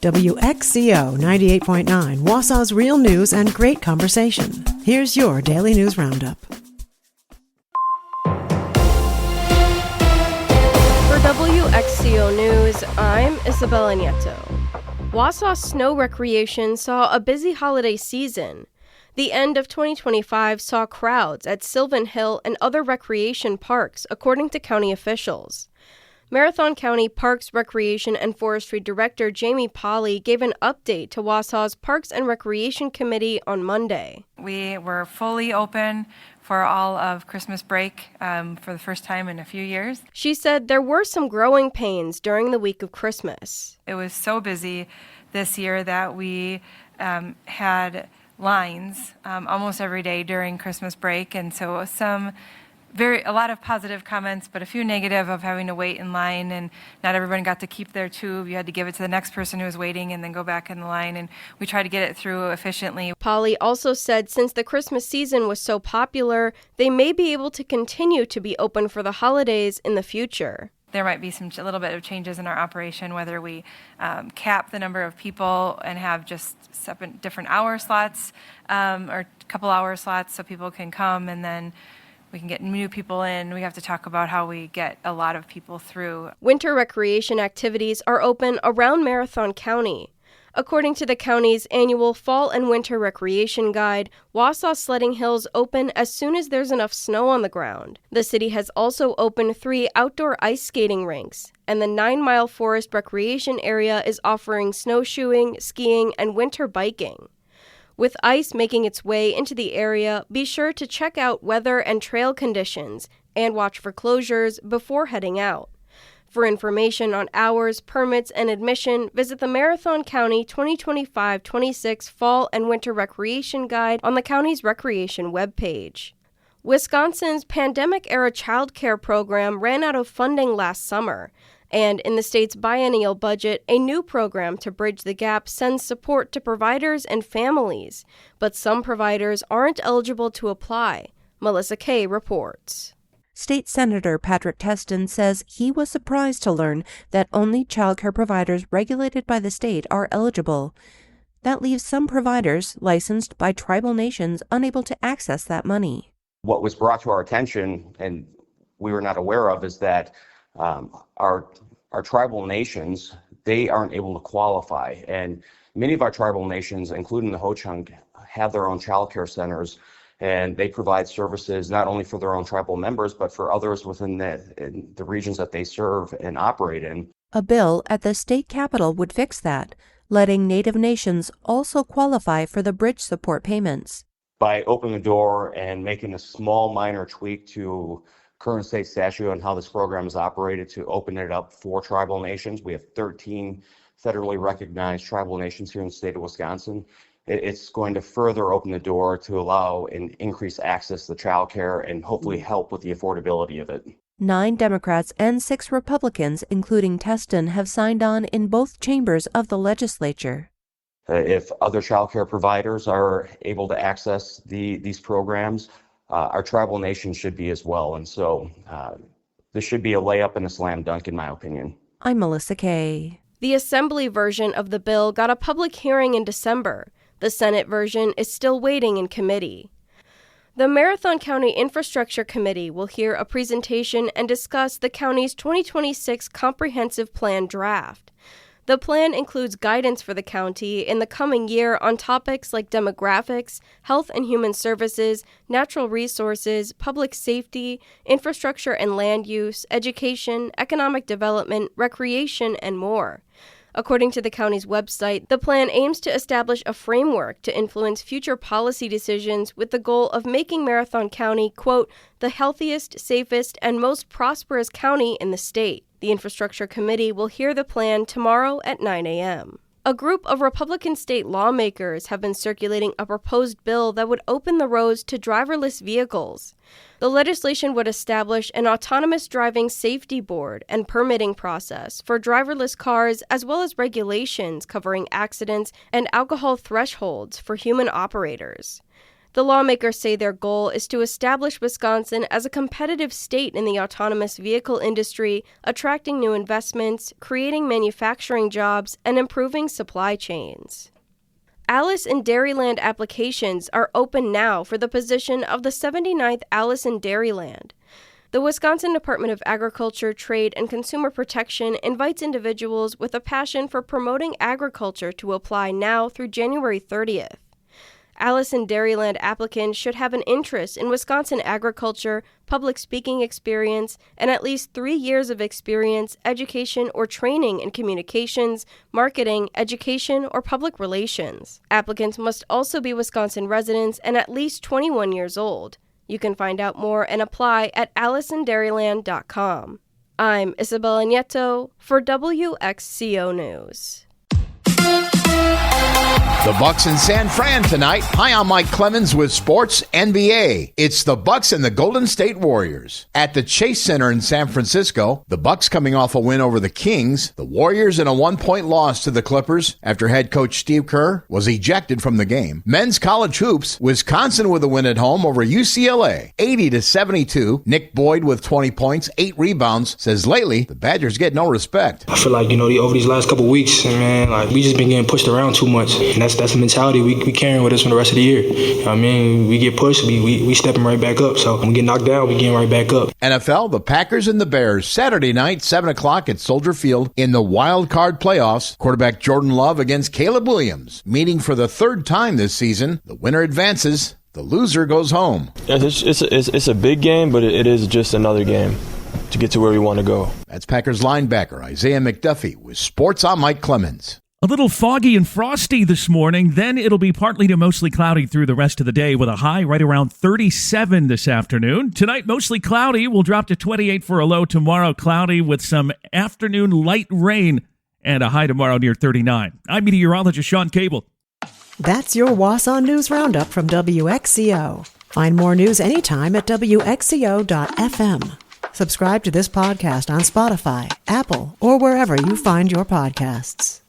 WXCO 98.9, Wausau's real news and great conversation. Here's your Daily News Roundup. For WXCO News, I'm Isabella Nieto. Wausau Snow Recreation saw a busy holiday season. The end of 2025 saw crowds at Sylvan Hill and other recreation parks, according to county officials. Marathon County Parks, Recreation, and Forestry Director Jamie Polly gave an update to Wausau's Parks and Recreation Committee on Monday. We were fully open for all of Christmas break for the first time in a few years. She said there were some growing pains during the week of Christmas. It was so busy this year that we had lines almost every day during Christmas break, and so a lot of positive comments, but a few negative of having to wait in line, and not everyone got to keep their tube. You had to give it to the next person who was waiting and then go back in the line, and we tried to get it through efficiently. Polly also said since the Christmas season was so popular, they may be able to continue to be open for the holidays in the future. There might be a little bit of changes in our operation, whether we cap the number of people and have just 7 different hour slots or a couple hour slots so people can come, and then we can get new people in. We have to talk about how we get a lot of people through. Winter recreation activities are open around Marathon County. According to the county's annual Fall and Winter Recreation Guide, Wausau sledding hills open as soon as there's enough snow on the ground. The city has also opened 3 outdoor ice skating rinks, and the 9 Mile Forest Recreation Area is offering snowshoeing, skiing, and winter biking. With ice making its way into the area, be sure to check out weather and trail conditions and watch for closures before heading out. For information on hours, permits, and admission, visit the Marathon County 2025-26 Fall and Winter Recreation Guide on the county's recreation webpage. Wisconsin's pandemic-era child care program ran out of funding last summer, and in the state's biennial budget, a new program to bridge the gap sends support to providers and families, but some providers aren't eligible to apply. Melissa Kay reports. State Senator Patrick Teston says he was surprised to learn that only child care providers regulated by the state are eligible. That leaves some providers licensed by tribal nations unable to access that money. What was brought to our attention and we were not aware of is that our tribal nations, they aren't able to qualify. And many of our tribal nations, including the Ho-Chunk, have their own child care centers, and they provide services not only for their own tribal members, but for others within the regions that they serve and operate in. A bill at the state capitol would fix that, letting Native nations also qualify for the bridge support payments. By opening the door and making a small minor tweak to current state statute on how this program is operated to open it up for tribal nations. We have 13 federally recognized tribal nations here in the state of Wisconsin. It's going to further open the door to allow and increase access to child care and hopefully help with the affordability of it. 9 Democrats and 6 Republicans, including Teston, have signed on in both chambers of the legislature. If other child care providers are able to access these programs, our tribal nations should be as well. And so this should be a layup and a slam dunk, in my opinion. I'm Melissa Kay. The Assembly version of the bill got a public hearing in December. The Senate version is still waiting in committee. The Marathon County Infrastructure Committee will hear a presentation and discuss the county's 2026 Comprehensive Plan draft. The plan includes guidance for the county in the coming year on topics like demographics, health and human services, natural resources, public safety, infrastructure and land use, education, economic development, recreation, and more. According to the county's website, the plan aims to establish a framework to influence future policy decisions with the goal of making Marathon County, quote, the healthiest, safest, and most prosperous county in the state. The Infrastructure Committee will hear the plan tomorrow at 9 a.m. A group of Republican state lawmakers have been circulating a proposed bill that would open the roads to driverless vehicles. The legislation would establish an autonomous driving safety board and permitting process for driverless cars, as well as regulations covering accidents and alcohol thresholds for human operators. The lawmakers say their goal is to establish Wisconsin as a competitive state in the autonomous vehicle industry, attracting new investments, creating manufacturing jobs, and improving supply chains. Alice in Dairyland applications are open now for the position of the 79th Alice in Dairyland. The Wisconsin Department of Agriculture, Trade, and Consumer Protection invites individuals with a passion for promoting agriculture to apply now through January 30th. Alice in Dairyland applicants should have an interest in Wisconsin agriculture, public speaking experience, and at least 3 years of experience, education, or training in communications, marketing, education, or public relations. Applicants must also be Wisconsin residents and at least 21 years old. You can find out more and apply at aliceinDairyland.com. I'm Isabella Nieto for WXCO News. The Bucks in San Fran tonight. Hi, I'm Mike Clemens with Sports NBA. It's the Bucks and the Golden State Warriors. At the Chase Center in San Francisco, the Bucks coming off a win over the Kings, the Warriors in a 1-point loss to the Clippers after head coach Steve Kerr was ejected from the game. Men's college hoops, Wisconsin with a win at home over UCLA, 80-72. Nick Boyd with 20 points, 8 rebounds, says lately the Badgers get no respect. I feel like, over these last couple weeks, man, we just been getting pushed around too much. And that's the mentality we carrying with us for the rest of the year. You know what I mean? We get pushed, we stepping right back up. So when we get knocked down, we getting right back up. NFL, the Packers and the Bears, Saturday night, 7 o'clock at Soldier Field in the wild card playoffs. Quarterback Jordan Love against Caleb Williams. Meeting for the 3rd time this season. The winner advances. The loser goes home. It's a big game, but it is just another game to get to where we want to go. That's Packers linebacker Isaiah McDuffie with Sports. I'm Mike Clemens. A little foggy and frosty this morning, then it'll be partly to mostly cloudy through the rest of the day with a high right around 37 this afternoon. Tonight, mostly cloudy. We'll drop to 28 for a low. Tomorrow, cloudy with some afternoon light rain and a high tomorrow near 39. I'm meteorologist Sean Cable. That's your Wausau News Roundup from WXCO. Find more news anytime at WXCO.FM. Subscribe to this podcast on Spotify, Apple, or wherever you find your podcasts.